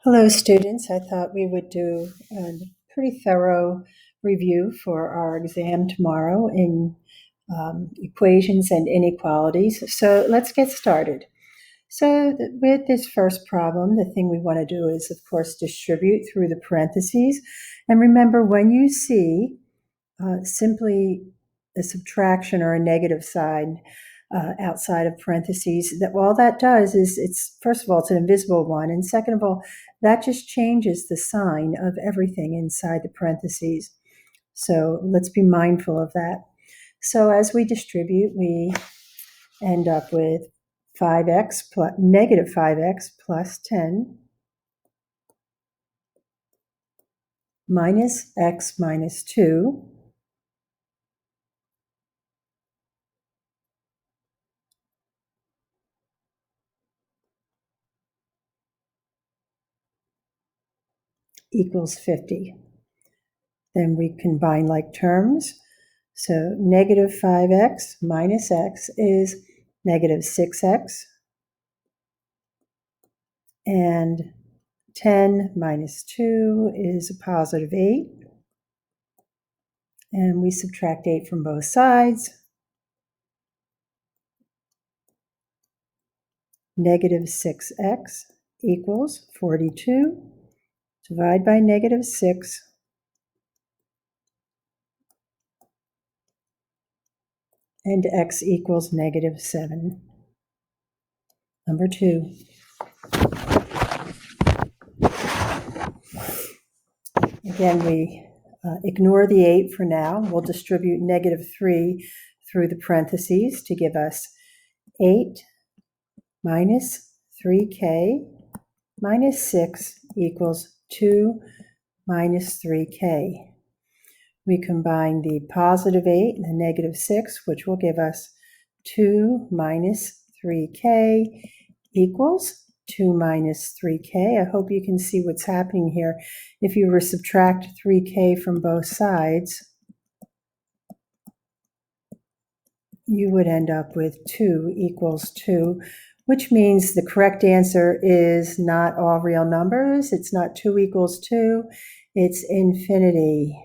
Hello, students. I thought we would do a pretty thorough review for our exam tomorrow in equations and inequalities. So let's get started. So with this first problem, the thing we want to do is, of course, distribute through the parentheses. And remember, when you see simply a subtraction or a negative sign outside of parentheses, that all that does is it's, first of all, it's an invisible one, and second of all, that just changes the sign of everything inside the parentheses. So let's be mindful of that. So as we distribute, we end up with 5x plus negative 5x plus 10 minus x minus 2 equals 50. Then we combine like terms. So negative 5x minus x is negative 6x. And 10 minus 2 is a positive 8. And we subtract 8 from both sides. Negative 6x equals 42. Divide by negative 6. And x equals negative 7. Number 2. Again, we ignore the 8 for now. We'll distribute negative 3 through the parentheses to give us 8 minus 3k minus 6 equals 2 minus 3k. We combine the positive 8 and the negative 6, which will give us 2 minus 3k equals 2 minus 3k. I hope you can see what's happening here. If you were to subtract 3k from both sides, you would end up with 2 equals 2, which means the correct answer is not all real numbers. It's not 2 equals 2, it's infinity.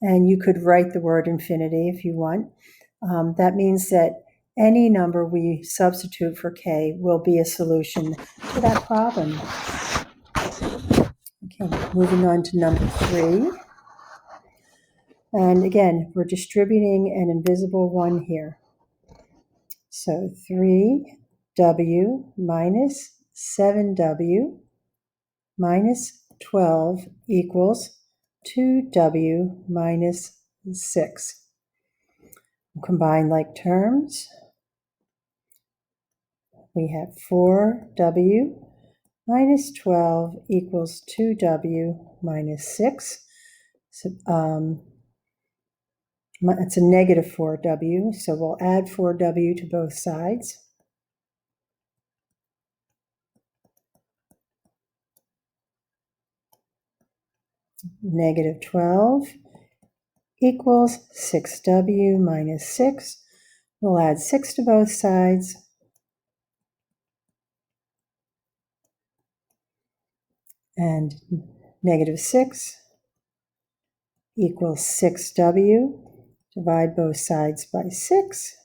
And you could write the word infinity if you want. That means that any number we substitute for k will be a solution to that problem. Okay, moving on to number 3. And again, we're distributing an invisible 1 here. So 3w minus 7w minus 12 equals 2w minus 6. Combine like terms. We have 4w minus 12 equals 2w minus 6. So, it's a negative 4w, so we'll add 4w to both sides. Negative 12 equals 6w minus 6. We'll add 6 to both sides. And negative 6 equals 6w. Divide both sides by 6.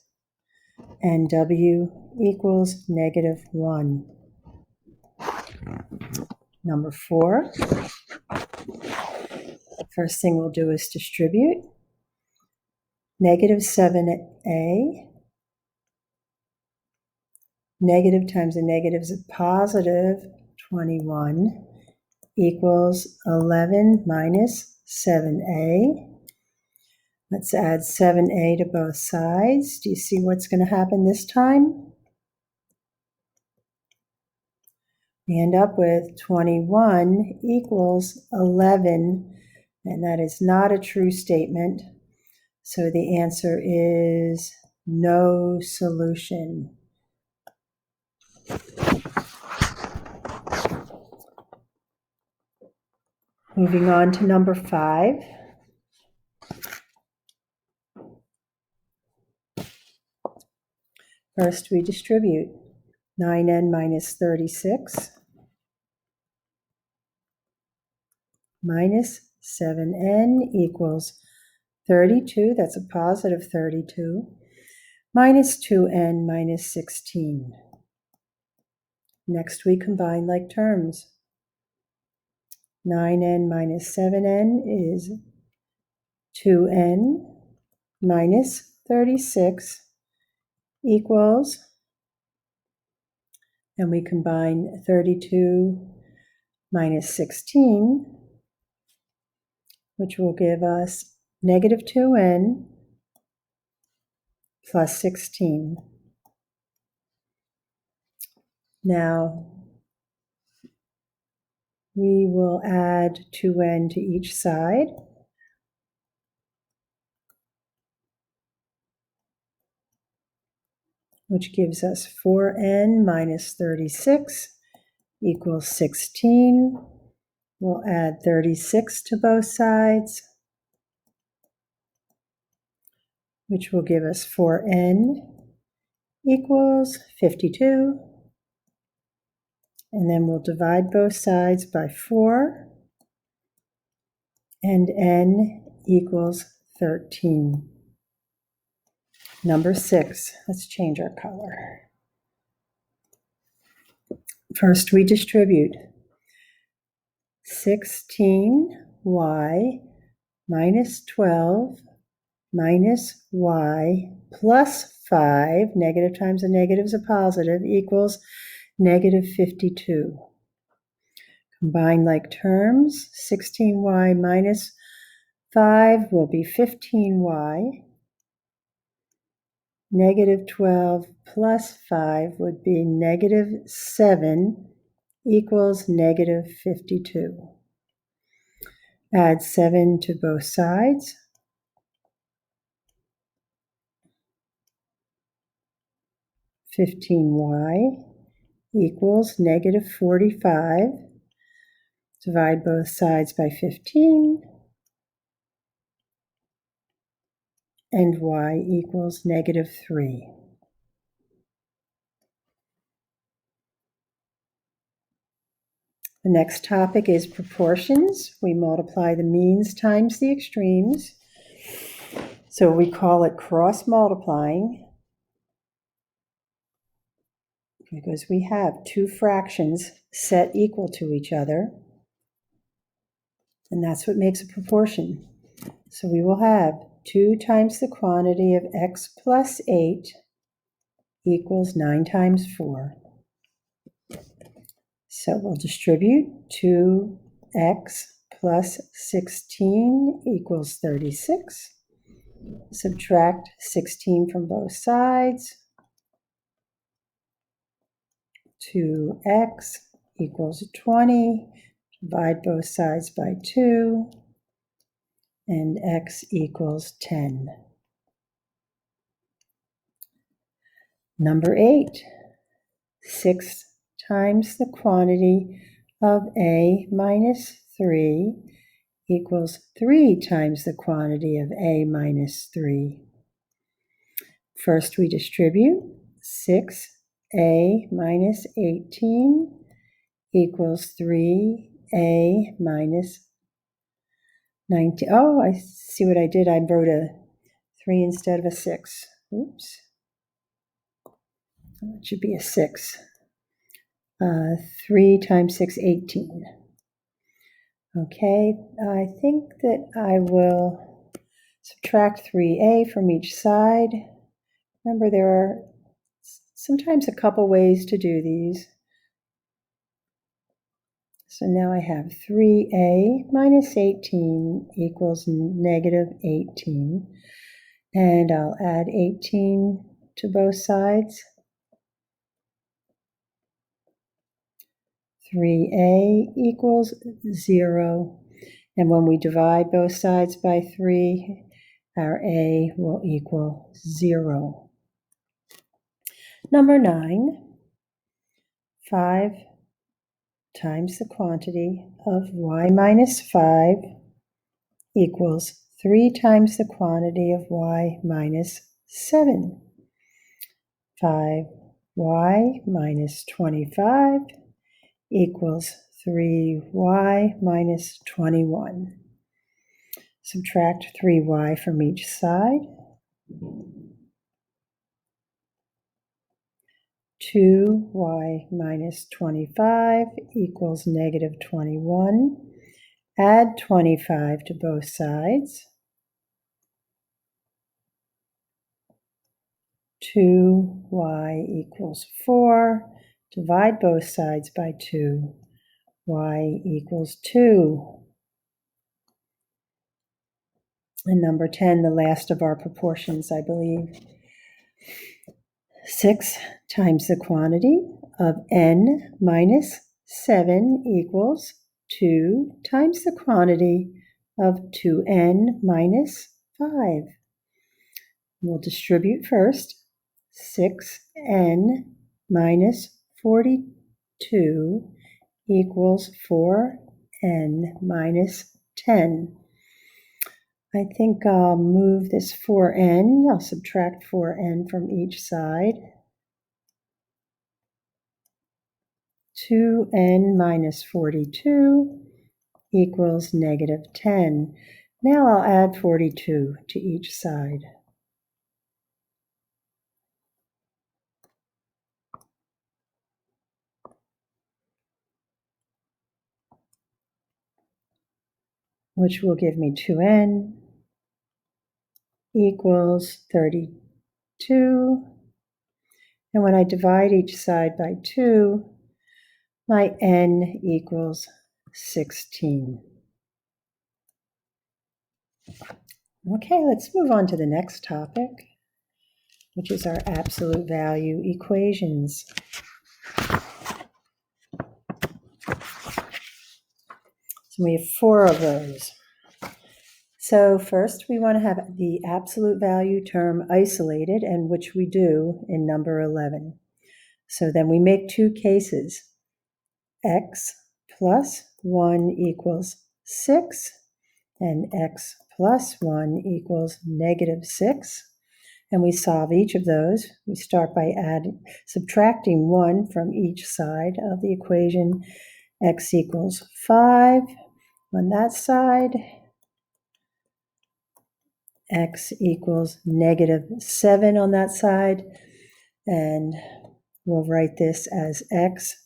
And w equals negative 1. Number 4. First thing we'll do is distribute. Negative 7a. Negative times a negative is a positive 21 equals 11 minus 7a. Let's add 7a to both sides. Do you see what's going to happen this time? We end up with 21 equals 11, and that is not a true statement. So the answer is no solution. Moving on to number 5. First, we distribute 9n minus 36 minus 7n equals 32, that's a positive 32, minus 2n minus 16. Next we combine like terms. 9n minus 7n is 2n minus 36 equals, and we combine 32 minus 16, which will give us negative 2n plus 16. Now, we will add 2n to each side. Which gives us 4n minus 36 equals 16. We'll add 36 to both sides, which will give us 4n equals 52. And then we'll divide both sides by 4, and n equals 13. Number 6, let's change our color. First we distribute 16y minus 12 minus y plus 5, negative times a negative is a positive, equals negative 52. Combine like terms, 16y minus 5 will be 15y. Negative 12 plus 5 would be negative 7 equals negative 52. Add 7 to both sides. 15y equals negative 45. Divide both sides by 15. And y equals negative 3. The next topic is proportions. We multiply the means times the extremes. So we call it cross-multiplying because we have two fractions set equal to each other, and that's what makes a proportion. So we will have 2 times the quantity of x plus 8 equals 9 times 4. So we'll distribute 2x plus 16 equals 36. Subtract 16 from both sides. 2x equals 20. Divide both sides by 2. And x equals 10. Number 8. 6 times the quantity of a minus 3 equals 3 times the quantity of a minus 3. First we distribute 6a minus 18 equals 3a minus 19. Oh, I see what I did. I wrote a 3 instead of a 6. Oops. It should be a 6. 3 times 6, 18. Okay, I think that I will subtract 3a from each side. Remember, there are sometimes a couple ways to do these. So now I have 3a minus 18 equals negative 18. And I'll add 18 to both sides. 3a equals 0. And when we divide both sides by 3, our a will equal 0. Number 9, 5 times the quantity of y minus 5 equals 3 times the quantity of y minus 7. 5y minus 25 equals 3y minus 21. Subtract 3y from each side. 2y minus 25 equals negative 21. Add 25 to both sides. 2y equals 4. Divide both sides by 2. Y equals 2. And number 10, the last of our proportions, I believe. 6 times the quantity of n minus 7 equals 2 times the quantity of 2n minus 5. We'll distribute first. 6n minus 42 equals 4n minus 10. I think I'll move this 4n. I'll subtract 4n from each side. 2n minus 42 equals negative 10. Now I'll add 42 to each side. Which will give me 2n equals 32. And when I divide each side by 2, my n equals 16. Okay, let's move on to the next topic, which is our absolute value equations. So we have 4 of those. So first we want to have the absolute value term isolated, and which we do in number 11. So then we make 2 cases. X plus 1 equals 6, and x plus 1 equals negative 6. And we solve each of those. We start by subtracting 1 from each side of the equation. X equals 5 on that side. X equals negative 7 on that side. And we'll write this as x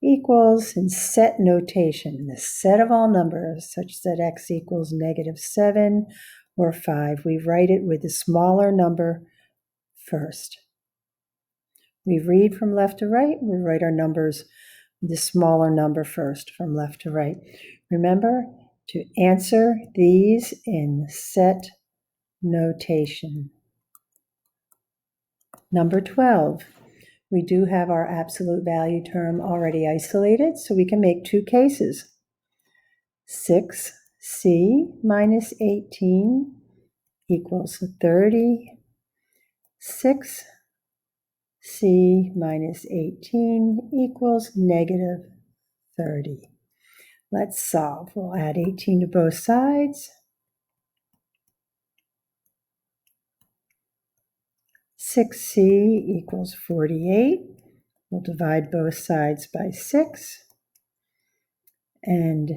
equals, in set notation, the set of all numbers such that x equals negative 7 or 5. We write it with the smaller number first. We read from left to right. We write our numbers with the smaller number first from left to right. Remember to answer these in set notation. Number 12. We do have our absolute value term already isolated, so we can make 2 cases. 6c minus 18 equals 30. 6c minus 18 equals negative 30. Let's solve. We'll add 18 to both sides. 6c equals 48. We'll divide both sides by 6. And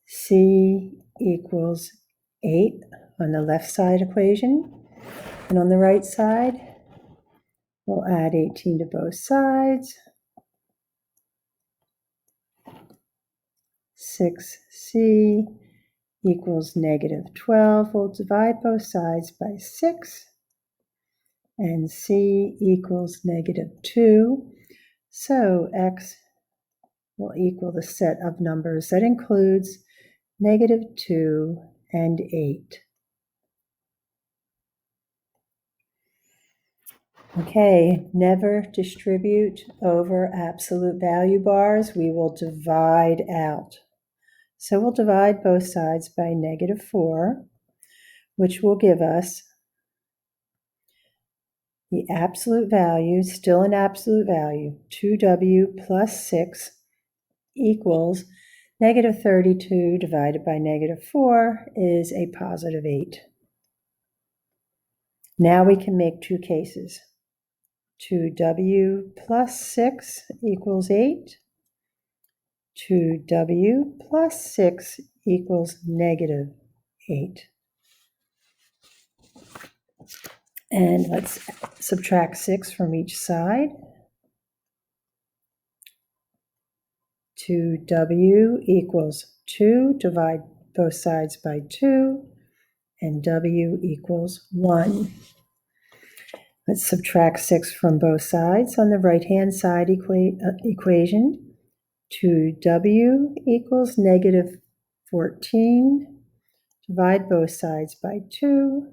c equals 8 on the left side equation. And on the right side, we'll add 18 to both sides. 6c equals negative 12. We'll divide both sides by 6. And c equals negative 2. So x will equal the set of numbers that includes negative 2 and 8. Okay, never distribute over absolute value bars. We will divide out. So we'll divide both sides by negative 4, which will give us the absolute value, still an absolute value, 2w plus 6 equals negative 32 divided by negative 4 is a positive 8. Now we can make 2 cases. 2w plus 6 equals 8. 2w plus 6 equals negative 8. And let's subtract 6 from each side. 2w equals 2, divide both sides by 2, and w equals 1. Let's subtract 6 from both sides on the right-hand side equation. 2w equals negative 14, divide both sides by 2,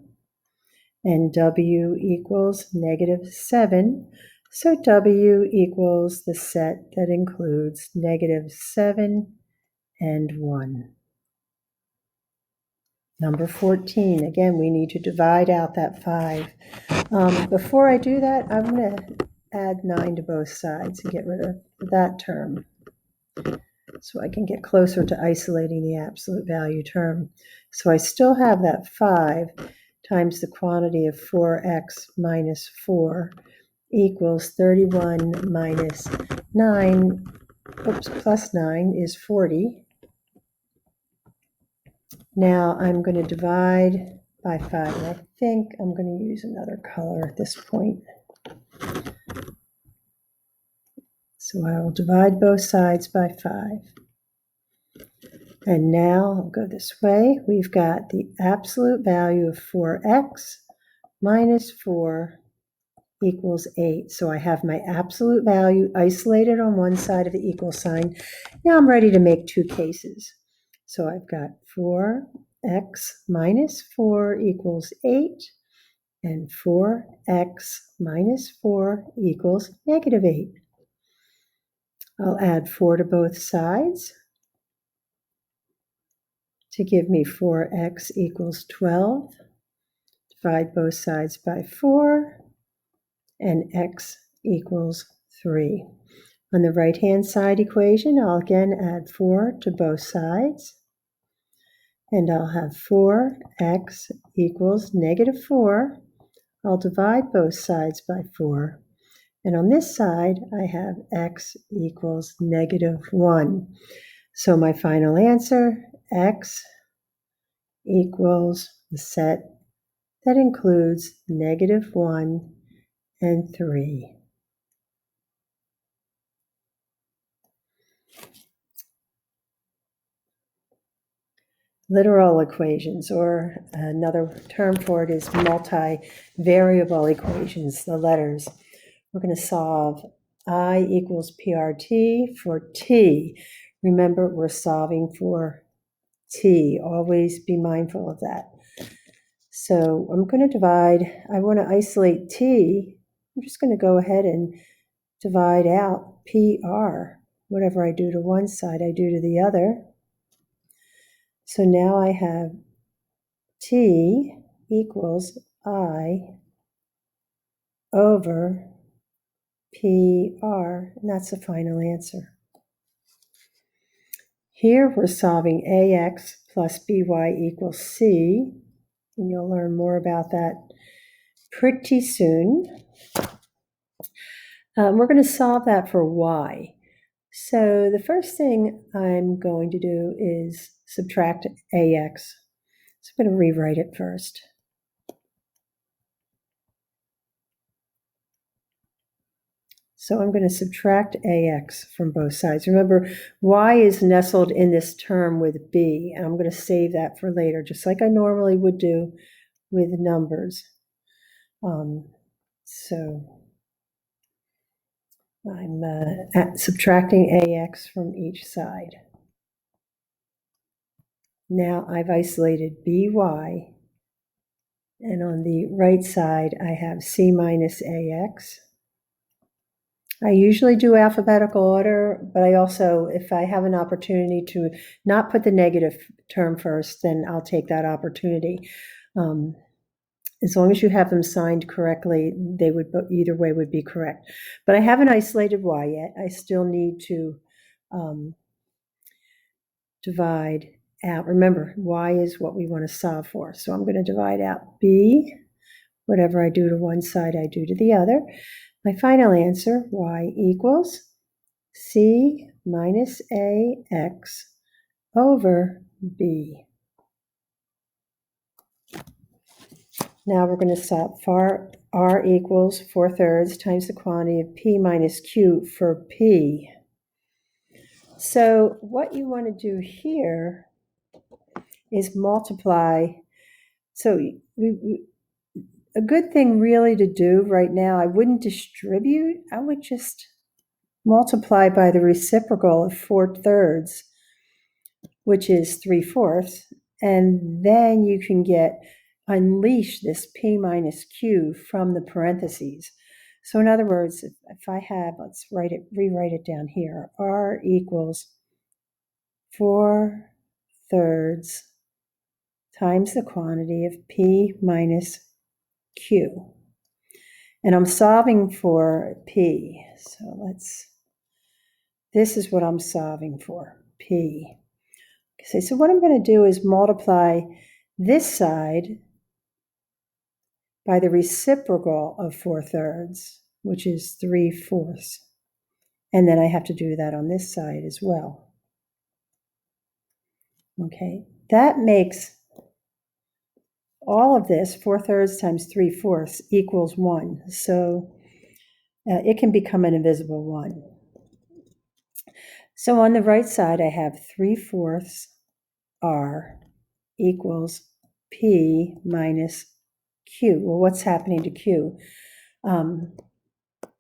and w equals negative 7. So w equals the set that includes negative 7 and 1. Number 14, again, we need to divide out that 5. Before I do that, I'm going to add 9 to both sides and get rid of that term, so I can get closer to isolating the absolute value term. So I still have that 5 times the quantity of 4x minus 4 equals 31 minus 9, plus 9 is 40. Now I'm going to divide by 5, and I think I'm going to use another color at this point. So I will divide both sides by 5. And now I'll go this way. We've got the absolute value of 4x minus 4 equals 8. So I have my absolute value isolated on one side of the equal sign. Now I'm ready to make two cases. So I've got 4x minus 4 equals 8, and 4x minus 4 equals negative 8. I'll add 4 to both sides to give me 4x equals 12. Divide both sides by 4, and x equals 3. On the right-hand side equation, I'll again add 4 to both sides, and I'll have 4x equals negative 4. I'll divide both sides by 4, and on this side, I have x equals negative 1. So my final answer, x equals the set that includes negative 1 and 3. Literal equations, or another term for it is multivariable equations, the letters. We're going to solve I equals PRT for T. Remember, we're solving for T. Always be mindful of that. So I'm going to divide. I want to isolate T. I'm just going to go ahead and divide out PR. Whatever I do to one side, I do to the other. So now I have T equals I over PR, and that's the final answer. Here we're solving AX plus BY equals C, and you'll learn more about that pretty soon. We're going to solve that for Y. So the first thing I'm going to do is subtract AX. So I'm going to rewrite it first. So I'm going to subtract AX from both sides. Remember, Y is nestled in this term with B, and I'm going to save that for later, just like I normally would do with numbers. So I'm subtracting AX from each side. Now I've isolated BY, and on the right side I have C minus AX. I usually do alphabetical order, but I also, if I have an opportunity to not put the negative term first, then I'll take that opportunity. As long as you have them signed correctly, they would, either way would be correct. But I haven't isolated Y yet. I still need to divide out. Remember, Y is what we want to solve for. So I'm going to divide out B. Whatever I do to one side, I do to the other. My final answer, Y equals C minus AX over B. Now we're going to solve for R equals 4/3 times the quantity of P minus Q for P. So what you want to do here is multiply. So a good thing really to do right now, I wouldn't distribute, I would just multiply by the reciprocal of 4/3, which is 3/4, and then you can unleash this P minus Q from the parentheses. So in other words, if I have, let's rewrite it down here, R equals 4/3 times the quantity of P minus Q. And I'm solving for P. So this is what I'm solving for, P. Okay, so what I'm going to do is multiply this side by the reciprocal of 4/3, which is 3/4. And then I have to do that on this side as well. Okay, that makes all of this, 4/3 times 3/4 equals 1. So it can become an invisible 1. So on the right side, I have 3/4 R equals P minus Q. Well, what's happening to Q?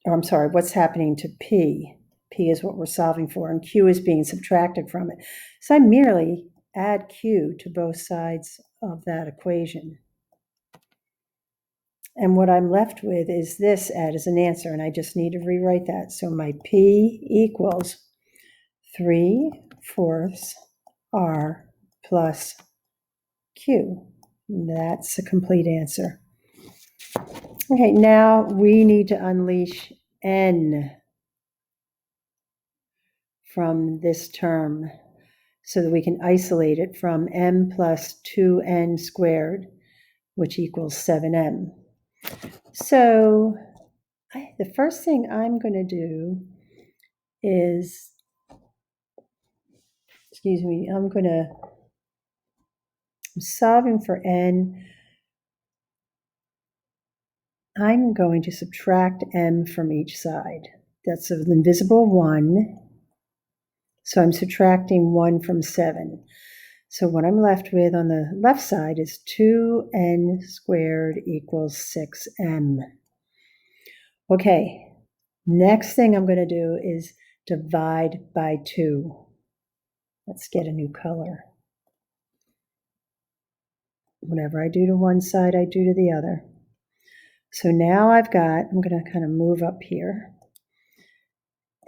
What's happening to P? P is what we're solving for, and Q is being subtracted from it. So I merely add Q to both sides of that equation. And what I'm left with is this as an answer, and I just need to rewrite that. So my P equals 3/4 R plus Q. That's a complete answer. Okay, now we need to unleash N from this term so that we can isolate it from M plus 2N squared, which equals 7M. So the first thing I'm going to do is, I'm solving for N. I'm going to subtract M from each side. That's an invisible 1. So I'm subtracting 1 from 7. So what I'm left with on the left side is 2n squared equals 6m. Okay, next thing I'm going to do is divide by 2. Let's get a new color. Whatever I do to one side, I do to the other. So now I'm going to kind of move up here.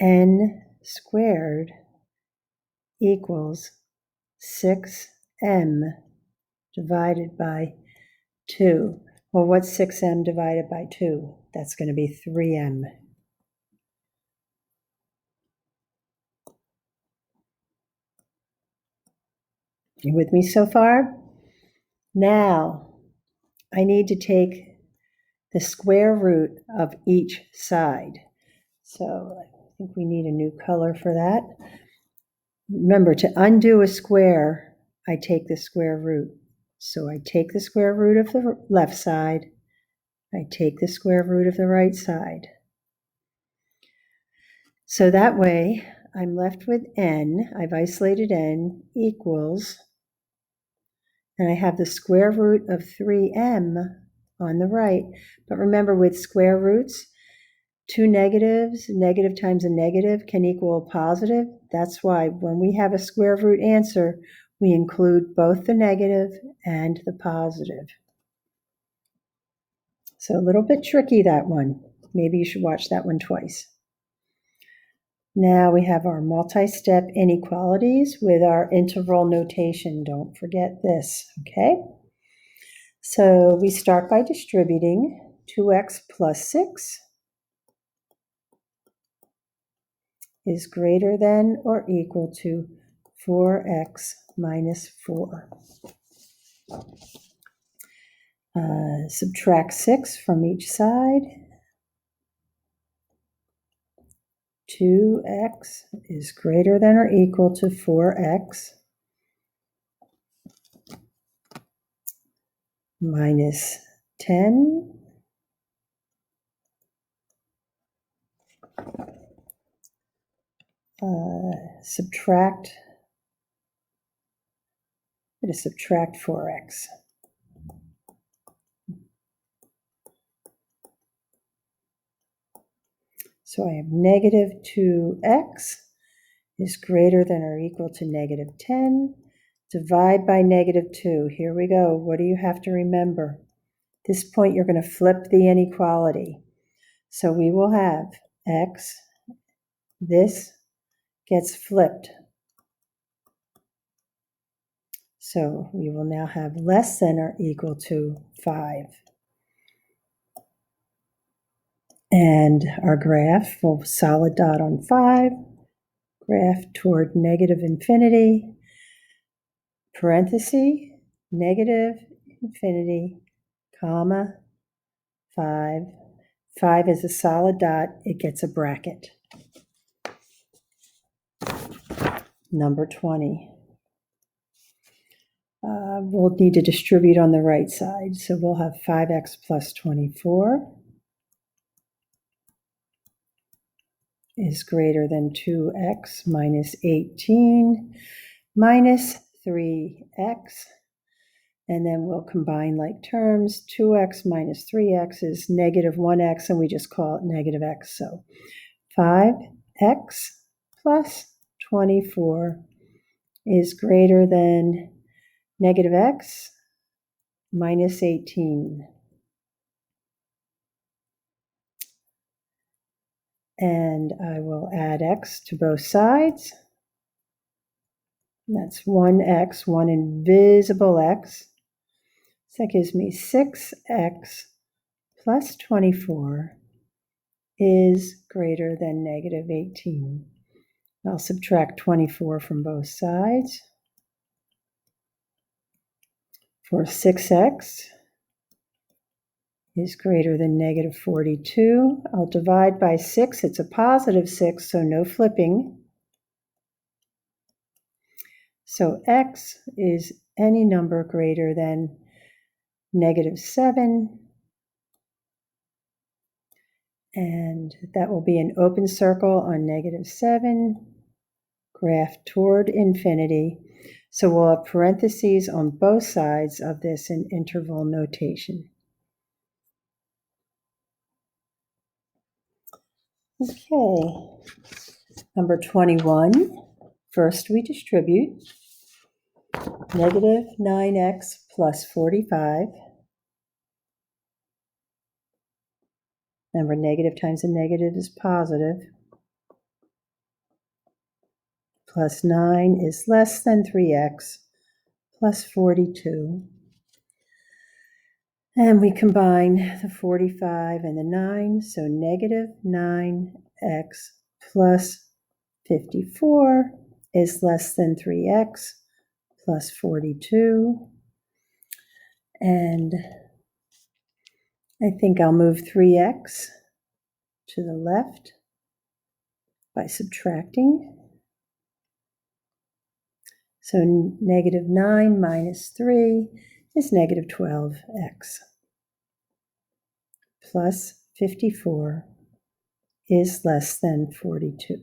N squared equals 6m divided by 2. Well, what's 6m divided by 2? That's going to be 3m. You with me so far? Now, I need to take the square root of each side. So I think we need a new color for that. Remember, to undo a square, I take the square root. So I take the square root of the left side. I take the square root of the right side. So that way, I'm left with n. I've isolated n equals, and I have the square root of 3m on the right. But remember, with square roots, two negatives, negative times a negative can equal a positive. That's why when we have a square root answer, we include both the negative and the positive. So a little bit tricky, that one. Maybe you should watch that one twice. Now we have our multi-step inequalities with our interval notation. Don't forget this, okay? So we start by distributing 2x plus 6 is greater than or equal to 4x minus 4. Subtract 6 from each side. 2x is greater than or equal to 4x minus 10 subtract 4x. So I have negative 2x is greater than or equal to negative 10. Divide by negative 2. Here we go. What do you have to remember? At this point, you're going to flip the inequality. So we will have x, this gets flipped. So we will now have less than or equal to 5. And our graph will solid dot on 5, graph toward negative infinity, parenthesis, negative infinity, comma, 5. 5 is a solid dot, it gets a bracket. Number 20. We'll need to distribute on the right side. So we'll have 5x plus 24 is greater than 2x minus 18 minus 3x. And then we'll combine like terms. 2x minus 3x is negative 1x, and we just call it negative x. So 5x plus 24 is greater than negative x minus 18. And I will add x to both sides. That's 1x, one invisible x. So that gives me 6x plus 24 is greater than negative 18. I'll subtract 24 from both sides. For 6x is greater than negative 42. I'll divide by 6. It's a positive 6, so no flipping. So x is any number greater than negative 7. And that will be an open circle on negative 7, graph toward infinity. So we'll have parentheses on both sides of this in interval notation. Okay, number 21. First we distribute negative 9x plus 45. Remember, negative times a negative is positive. Plus 9 is less than 3x plus 42. And we combine the 45 and the 9, so negative 9x plus 54 is less than 3x plus 42. And I think I'll move 3x to the left by subtracting. So negative 9 minus 3 is negative 12x. Plus 54 is less than 42.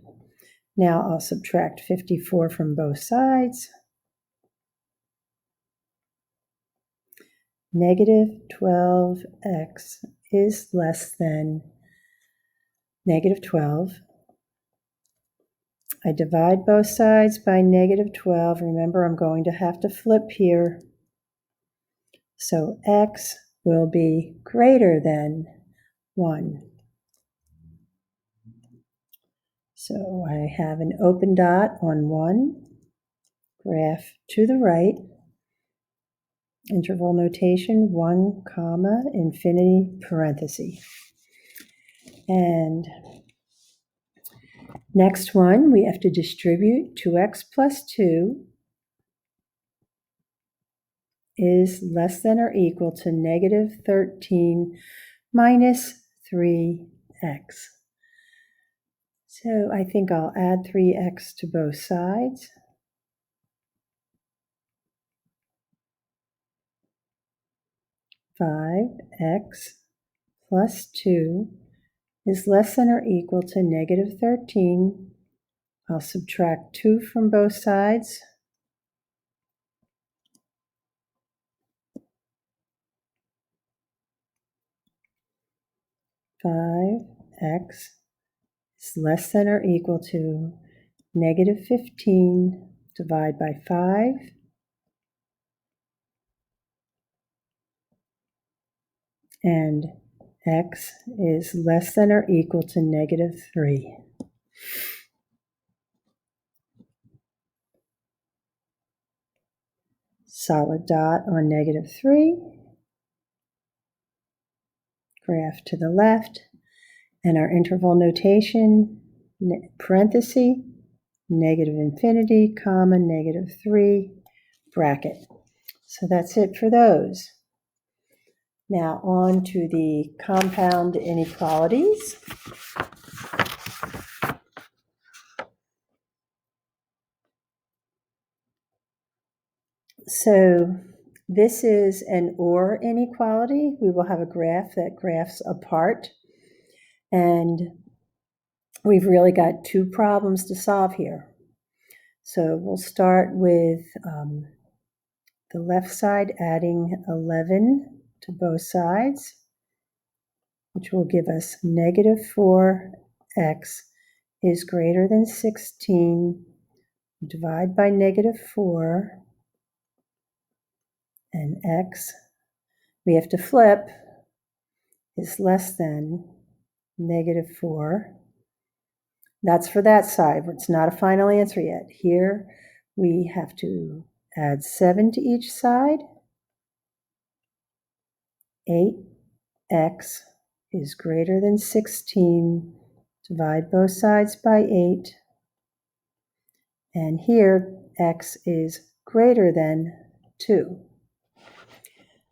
Now I'll subtract 54 from both sides. Negative 12x is less than negative 12. I divide both sides by negative 12. Remember, I'm going to have to flip here. So x will be greater than 1. So I have an open dot on 1, graph to the right, interval notation, 1 comma, infinity, parenthesis. And next one, we have to distribute 2x plus 2 is less than or equal to negative 13 minus 3x. So I think I'll add 3x to both sides. (5x plus 2 is less than or equal to negative 13. I'll subtract 2 from both sides. (5x is less than or equal to negative 15. Divide by 5. And x is less than or equal to negative 3. Solid dot on negative 3. Graph to the left. And our interval notation, parenthesis, negative infinity, comma, negative 3, bracket. So that's it for those. Now on to the compound inequalities. So this is an OR inequality. We will have a graph that graphs apart. And we've really got two problems to solve here. So we'll start with the left side adding 11 to both sides, which will give us negative 4x is greater than 16. Divide by negative 4, and x, we have to flip, is less than negative 4. That's for that side. It's not a final answer yet. Here we have to add 7 to each side. 8x is greater than 16. Divide both sides by 8. And here x is greater than 2.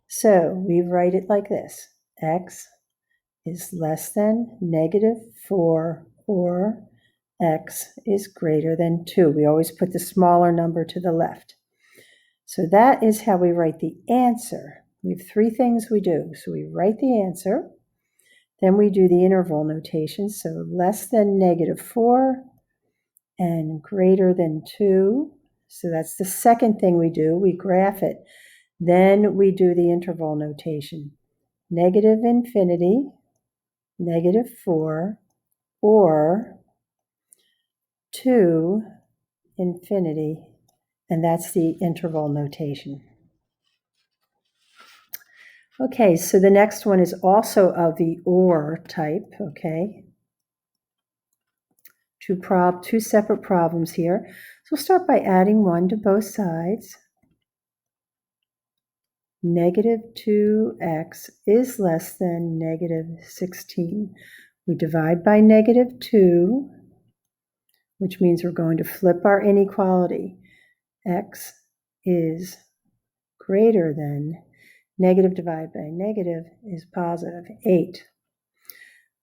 So we write it like this. X is less than negative 4, or x is greater than 2. We always put the smaller number to the left. So that is how we write the answer. We have three things we do. So we write the answer, then we do the interval notation, so less than negative 4 and greater than 2. So that's the second thing we do. We graph it. Then we do the interval notation. Negative infinity, negative 4, or 2 infinity, and that's the interval notation. Okay, so the next one is also of the OR type, okay? Two separate problems here. So we'll start by adding 1 to both sides. Negative 2x is less than negative 16. We divide by negative 2, which means we're going to flip our inequality. X is greater than, negative divided by negative is positive 8.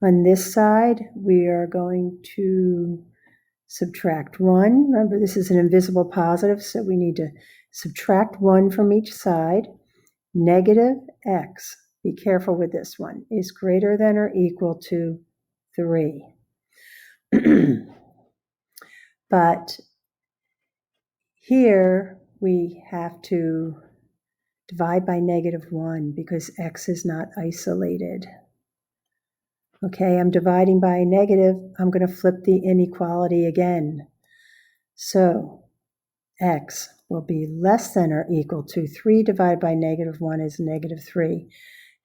On this side, we are going to subtract 1. Remember, this is an invisible positive, so we need to subtract 1 from each side. Negative x, be careful with this one, is greater than or equal to 3. But here we have to divide by negative 1 because x is not isolated. Okay, I'm dividing by a negative. I'm going to flip the inequality again. So x will be less than or equal to 3 divided by negative 1 is negative 3.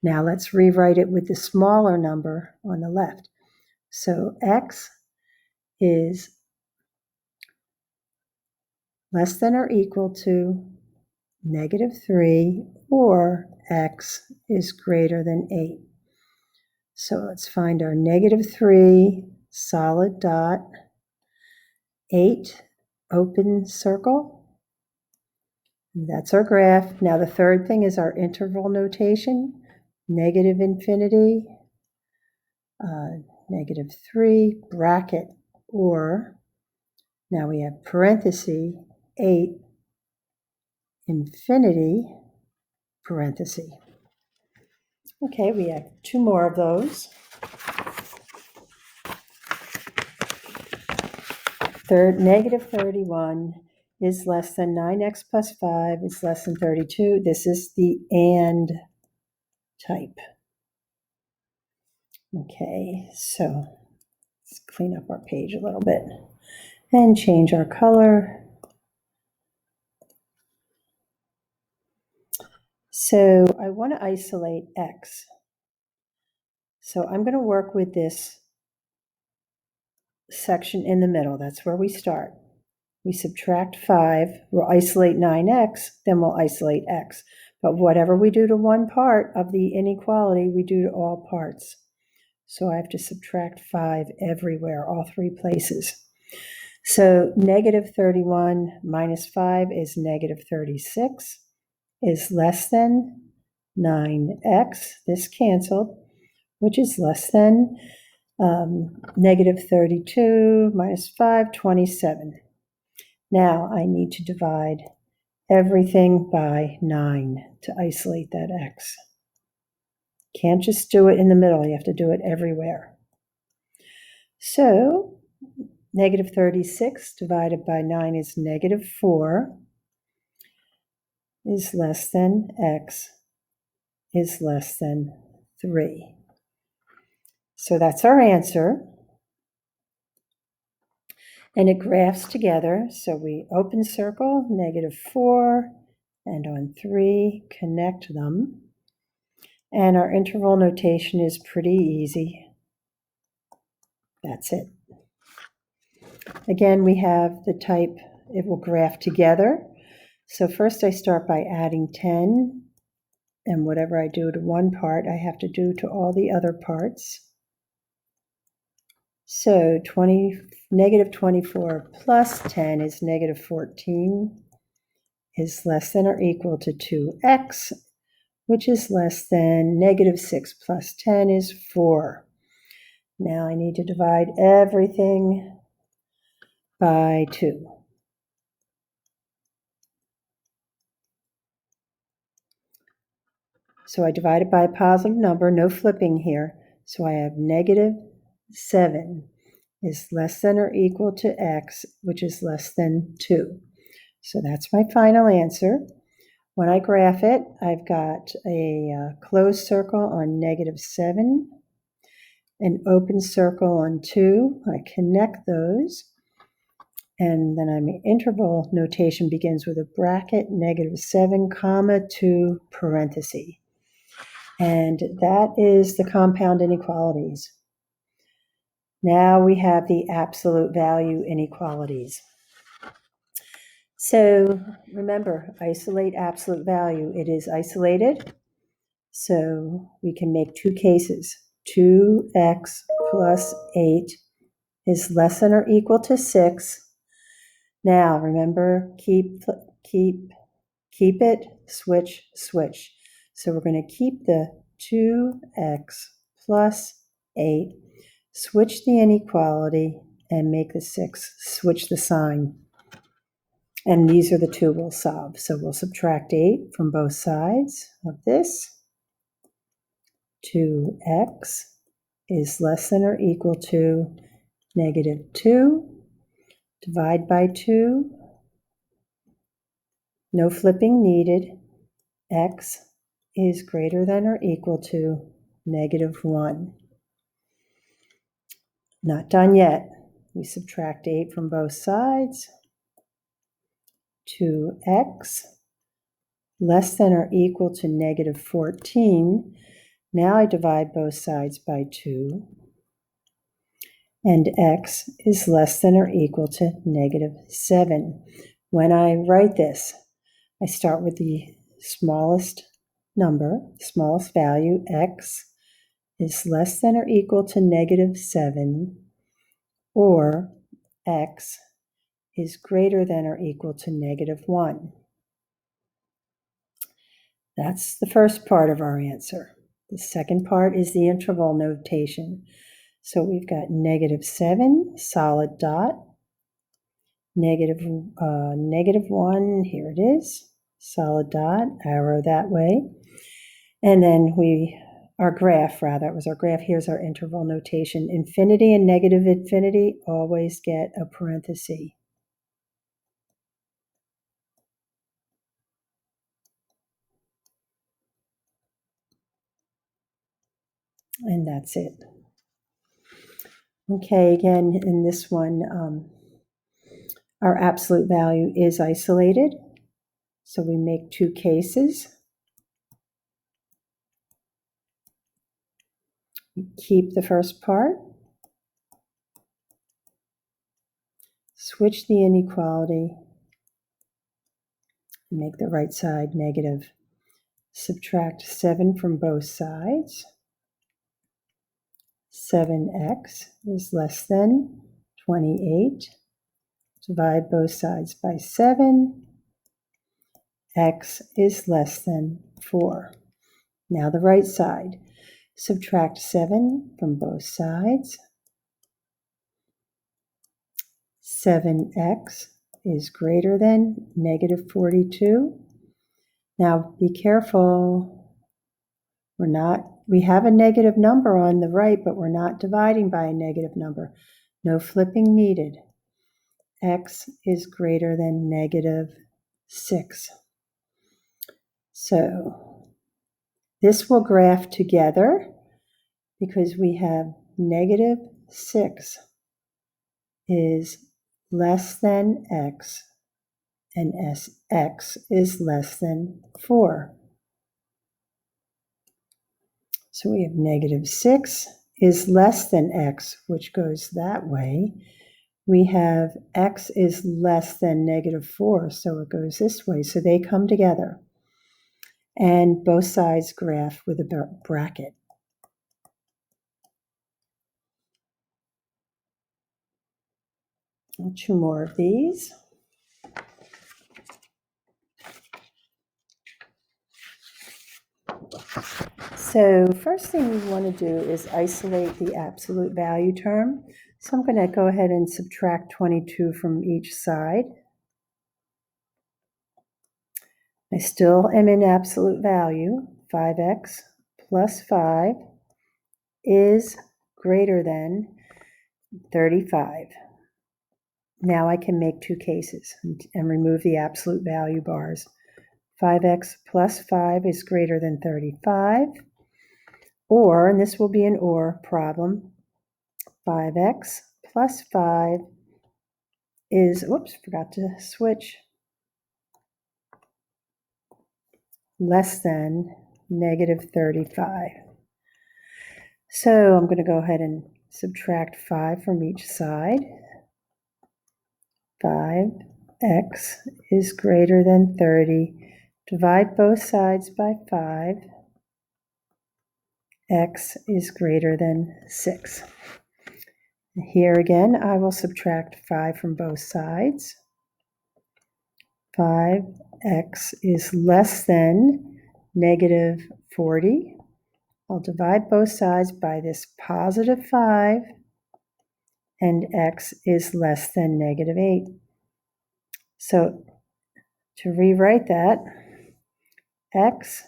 Now let's rewrite it with the smaller number on the left. So x is less than or equal to negative 3, or x is greater than 8. So let's find our negative 3, solid dot, 8, open circle. That's our graph. Now the third thing is our interval notation. Negative infinity, negative 3, bracket, or now we have parenthesis 8 infinity parenthesis. Okay, we have two more of those. Negative 31 is less than 9x plus 5 is less than 32. This is the AND type. Okay, so let's clean up our page a little bit and change our color. So I want to isolate x. So I'm going to work with this section in the middle. That's where we start. We subtract 5, we'll isolate 9x, then we'll isolate x. But whatever we do to one part of the inequality, we do to all parts. So I have to subtract 5 everywhere, all three places. So negative 31 minus 5 is negative 36, is less than 9x, this canceled, which is less than negative 32 minus 5, 27. Now I need to divide everything by 9 to isolate that x. Can't just do it in the middle, you have to do it everywhere. So negative 36 divided by 9 is negative 4, is less than x, is less than 3. So that's our answer. And it graphs together. So we open circle, negative 4, and on 3, connect them. And our interval notation is pretty easy. That's it. Again, we have the type, it will graph together. So first I start by adding 10, and whatever I do to one part, I have to do to all the other parts. So negative 24 plus 10 is negative 14, is less than or equal to 2x, which is less than negative 6 plus 10 is 4. Now I need to divide everything by 2. So I divide it by a positive number, no flipping here. So I have negative 7 is less than or equal to x, which is less than 2. So that's my final answer. When I graph it, I've got a closed circle on negative 7, an open circle on 2. I connect those. And then my interval notation begins with a bracket, negative 7, comma, 2, parenthesis. And that is the compound inequalities. Now we have the absolute value inequalities. So remember, isolate absolute value. It is isolated, so we can make two cases. 2x plus 8 is less than or equal to 6. Now remember, keep it, switch. So we're going to keep the 2x plus 8, switch the inequality, and make the 6, switch the sign. And these are the two we'll solve. So we'll subtract 8 from both sides of this. 2x is less than or equal to negative 2. Divide by 2. No flipping needed. X is greater than or equal to negative 1. Not done yet. We subtract 8 from both sides. 2x less than or equal to negative 14. Now I divide both sides by 2. And x is less than or equal to negative 7. When I write this, I start with the smallest number, smallest value. X is less than or equal to negative 7, or x is greater than or equal to negative 1. That's the first part of our answer. The second part is the interval notation. So we've got -7, solid dot, -1, here it is, solid dot, arrow that way. And then our graph, rather, it was our graph. Here's our interval notation. Infinity and negative infinity always get a parenthesis. And that's it. Okay, again, in this one, our absolute value is isolated. So we make two cases. We keep the first part. Switch the inequality. Make the right side negative. Subtract 7 from both sides. 7x is less than 28. Divide both sides by 7. X is less than 4. Now the right side. Subtract 7 from both sides. 7x is greater than -42. Now be careful. We have a negative number on the right, but we're not dividing by a negative number. No flipping needed. X is greater than -6. So this will graph together because we have -6 is less than x and x is less than 4. So we have -6 is less than x, which goes that way. We have x is less than -4, so it goes this way. So they come together. And both sides graph with a bracket. And 2 more of these. So first thing we want to do is isolate the absolute value term. So I'm going to go ahead and subtract 22 from each side. I still am in absolute value. 5x plus 5 is greater than 35. Now I can make two cases and remove the absolute value bars. 5x plus 5 is greater than 35. Or, and this will be an or problem, 5x plus 5 is, forgot to switch, less than -35. So I'm going to go ahead and subtract 5 from each side. 5x is greater than 30. Divide both sides by 5. X is greater than 6. Here again, I will subtract 5 from both sides. 5x is less than -40. I'll divide both sides by this +5, and x is less than -8. So to rewrite that, x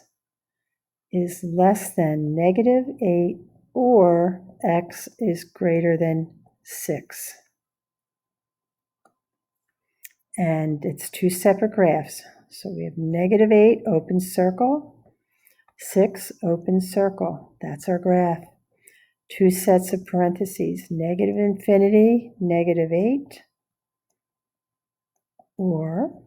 is less than -8 or x is greater than 6. And it's two separate graphs. So we have -8, open circle, 6, open circle. That's our graph. Two sets of parentheses, -infinity, -8, or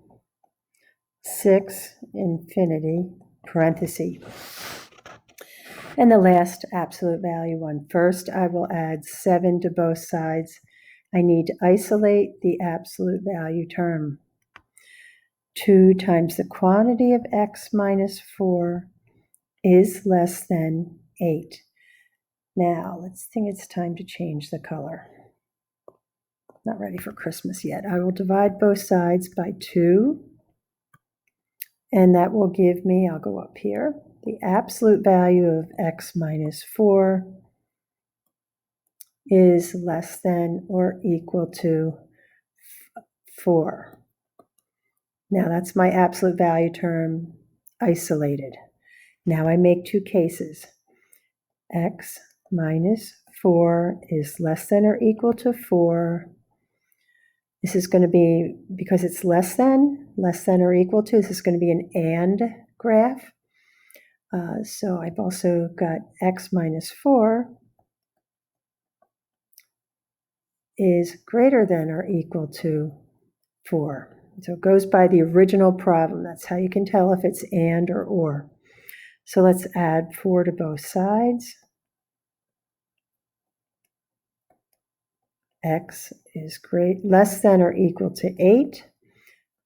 6, infinity, parenthesis. And the last absolute value one. First, I will add 7 to both sides. I need to isolate the absolute value term. 2 times the quantity of x minus 4 is less than 8. Now, let's think it's time to change the color. Not ready for Christmas yet. I will divide both sides by 2. And that will give me, I'll go up here, the absolute value of x minus 4 is less than or equal to 4. Now that's my absolute value term isolated. Now I make two cases. X minus 4 is less than or equal to 4. This is going to be, because it's less than or equal to, this is going to be an and graph. So I've also got x minus 4 is greater than or equal to 4. So it goes by the original problem. That's how you can tell if it's and or. So let's add 4 to both sides. X is less than or equal to 8.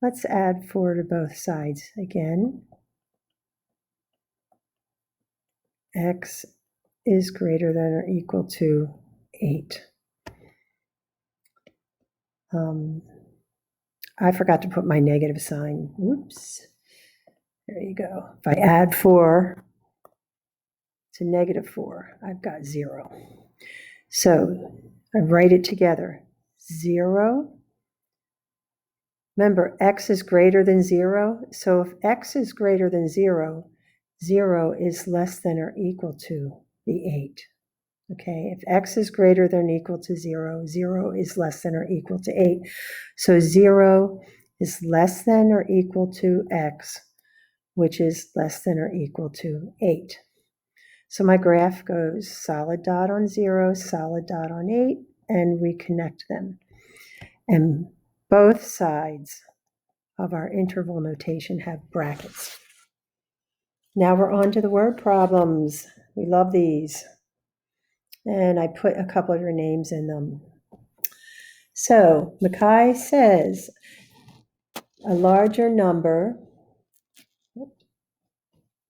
Let's add 4 to both sides again. X is greater than or equal to 8. I forgot to put my negative sign. Oops. There you go. If I add 4 to negative 4, I've got 0. So I write it together. 0. Remember, x is greater than 0. So if x is greater than 0, 0 is less than or equal to the 8. Okay, if x is greater than or equal to 0, 0 is less than or equal to 8. So 0 is less than or equal to x, which is less than or equal to 8. So my graph goes solid dot on 0, solid dot on 8, and we connect them. And both sides of our interval notation have brackets. Now we're on to the word problems. We love these. And I put a couple of your names in them. So Mackay says a larger number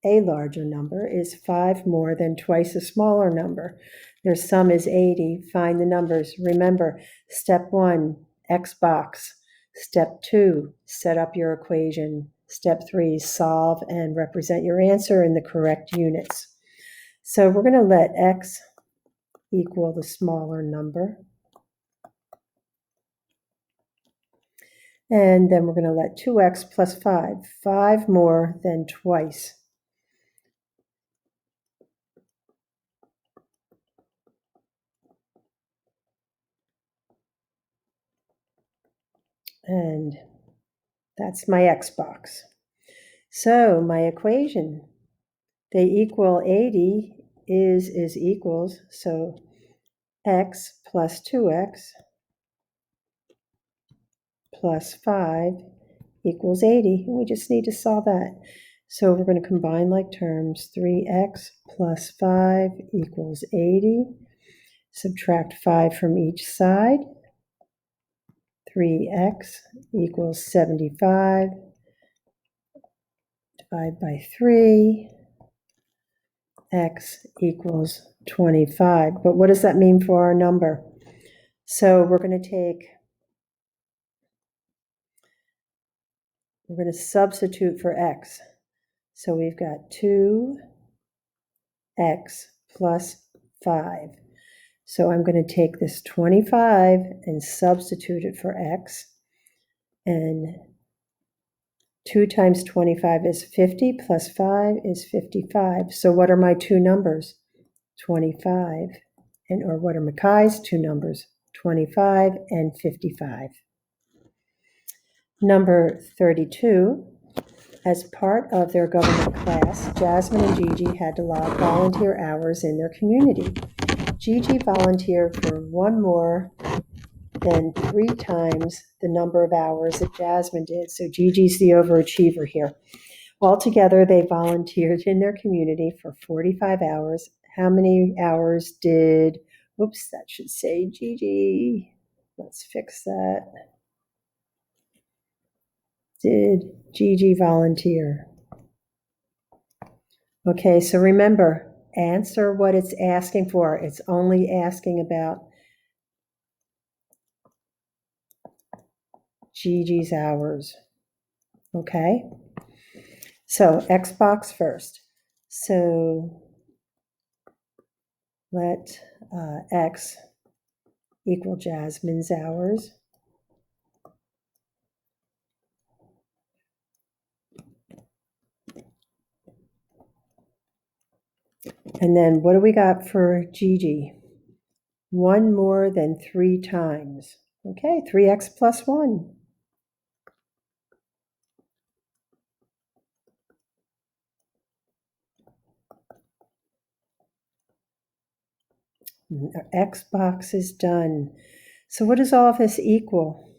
is 5 more than twice a smaller number. Their sum is 80. Find the numbers. Remember, step 1, X box. Step 2, set up your equation. Step 3, solve and represent your answer in the correct units. So we're going to let X equal the smaller number. And then we're going to let 2x plus 5 more than twice. And that's my X box. So my equation, they equal 80 is equals, so x plus 2x plus 5 equals 80. And we just need to solve that. So we're going to combine like terms. 3x plus 5 equals 80. Subtract 5 from each side. 3x equals 75. Divide by 3. X equals 25. But what does that mean for our number? So we're going to substitute for x. So we've got 2x plus 5. So I'm going to take this 25 and substitute it for x. And 2 times 25 is 50 plus 5 is 55. So what are my two numbers? 25. Or what are Mackay's two numbers? 25 and 55. Number 32. As part of their government class, Jasmine and Gigi had to log volunteer hours in their community. Gigi volunteered for one more than 3 times the number of hours that Jasmine did. So Gigi's the overachiever here. Altogether, they volunteered in their community for 45 hours. How many hours did, oops, that should say Gigi. Let's fix that. Did Gigi volunteer? Okay, so remember, answer what it's asking for. It's only asking about Gigi's hours. Okay? So X box first. So let X equal Jasmine's hours. And then what do we got for Gigi? 1 more than 3 times. Okay, 3x plus 1. Our X box is done. So what does all of this equal?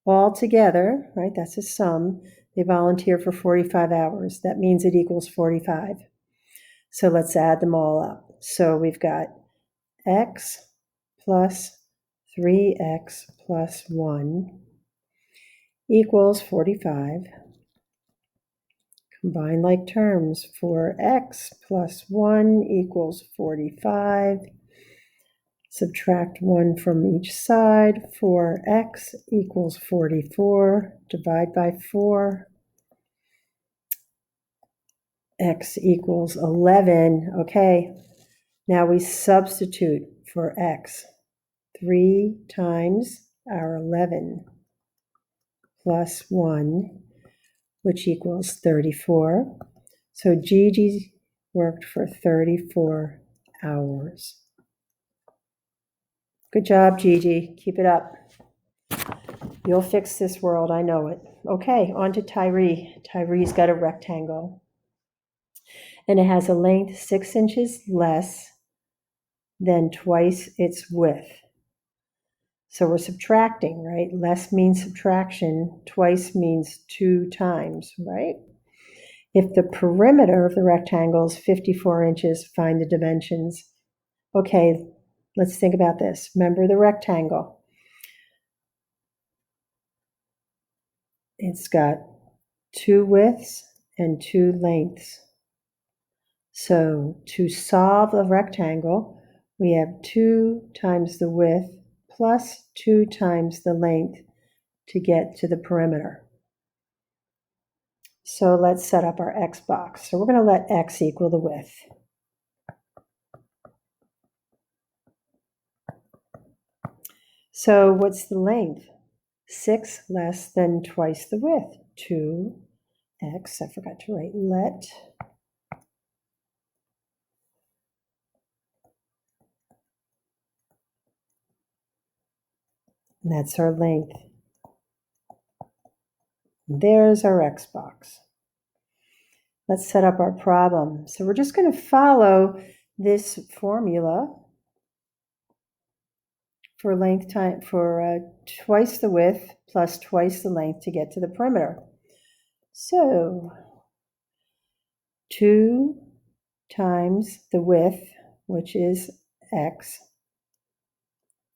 All together, right, that's a sum. They volunteer for 45 hours. That means it equals 45. So let's add them all up. So we've got x plus 3x plus 1 equals 45. Combine like terms. 4x plus 1 equals 45. Subtract 1 from each side. 4x equals 44. Divide by 4. X equals 11. Okay, now we substitute for x. 3 times our 11 plus 1, which equals 34. So Gigi worked for 34 hours. Good job, Gigi. Keep it up. You'll fix this world, I know it. Okay, on to Tyree. Tyree's got a rectangle. And it has a length 6 inches less than twice its width. So we're subtracting, right? Less means subtraction. Twice means 2 times, right? If the perimeter of the rectangle is 54 inches, find the dimensions. Okay, let's think about this. Remember the rectangle. It's got 2 widths and 2 lengths. So to solve a rectangle, we have 2 times the width plus 2 times the length to get to the perimeter. So let's set up our x box. So we're going to let x equal the width. So what's the length? 6 less than twice the width. 2x, I forgot to write let. And that's our length. There's our x box. Let's set up our problem. So we're just going to follow this formula for length time for twice the width plus twice the length to get to the perimeter. So 2 times the width, which is x,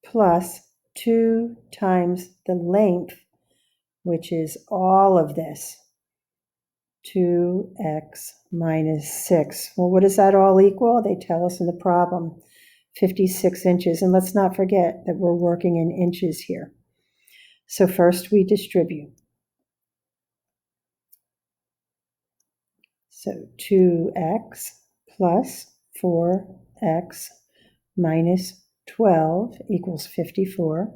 plus 2 times the length, which is all of this, 2x minus 6. Well, what does that all equal? They tell us in the problem, 56 inches. And let's not forget that we're working in inches here. So first we distribute. So 2x plus 4x minus 12 equals 54.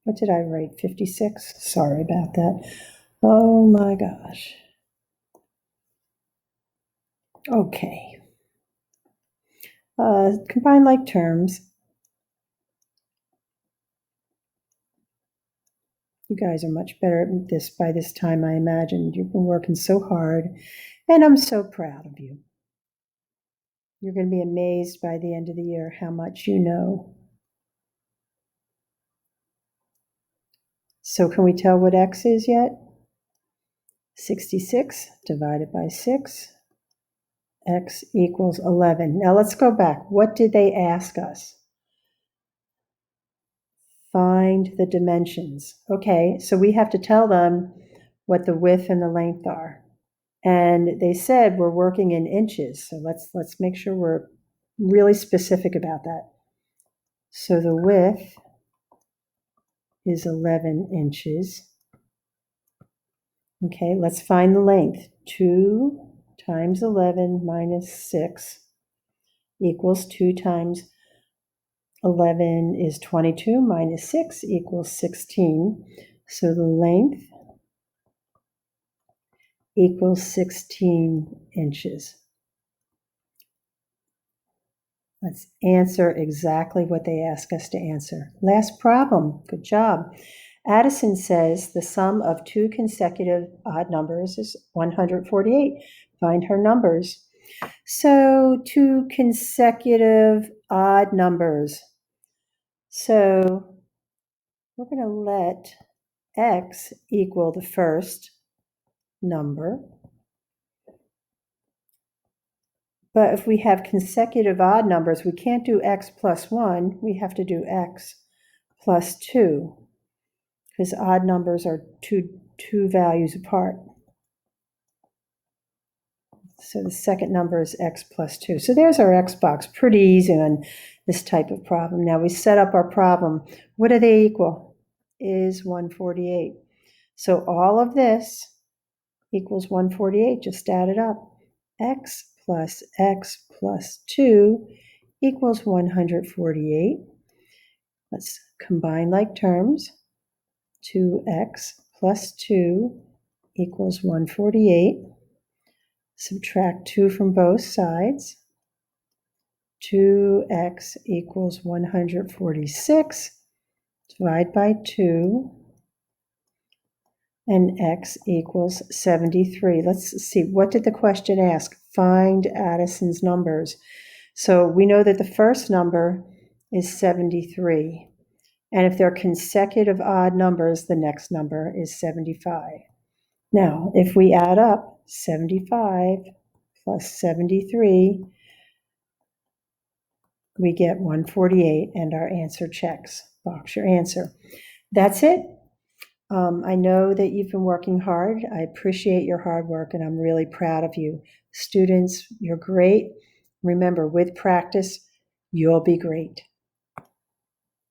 What did I write? 56? Sorry about that. Oh my gosh. Okay. Combine like terms. You guys are much better at this by this time, I imagine. You've been working so hard, and I'm so proud of you. You're going to be amazed by the end of the year how much you know. So can we tell what x is yet? 66 divided by 6. X equals 11. Now let's go back. What did they ask us? Find the dimensions. Okay, so we have to tell them what the width and the length are. And they said we're working in inches. So let's make sure we're really specific about that. So the width is 11 inches. Okay, let's find the length. 2 times 11 minus 6 equals 2 times 11 is 22 minus 6 equals 16. So the length equals 16 inches. Let's answer exactly what they ask us to answer. Last problem. Good job. Addison says the sum of two consecutive odd numbers is 148. Find her numbers. So two consecutive odd numbers. So we're going to let x equal the first number. But if we have consecutive odd numbers, we can't do x plus 1. We have to do x plus 2 because odd numbers are two values apart. So the second number is x plus 2. So there's our x box. Pretty easy on this type of problem. Now we set up our problem. What do they equal? Is 148. So all of this equals 148. Just add it up. X plus 2 equals 148. Let's combine like terms. 2x plus 2 equals 148. Subtract 2 from both sides. 2x equals 146. Divide by 2. And x equals 73. Let's see, what did the question ask? Find Addison's numbers. So we know that the first number is 73. And if they're consecutive odd numbers, the next number is 75. Now, if we add up 75 plus 73, we get 148, and our answer checks. Box your answer. That's it. I know that you've been working hard. I appreciate your hard work, and I'm really proud of you. Students, you're great. Remember, with practice, you'll be great.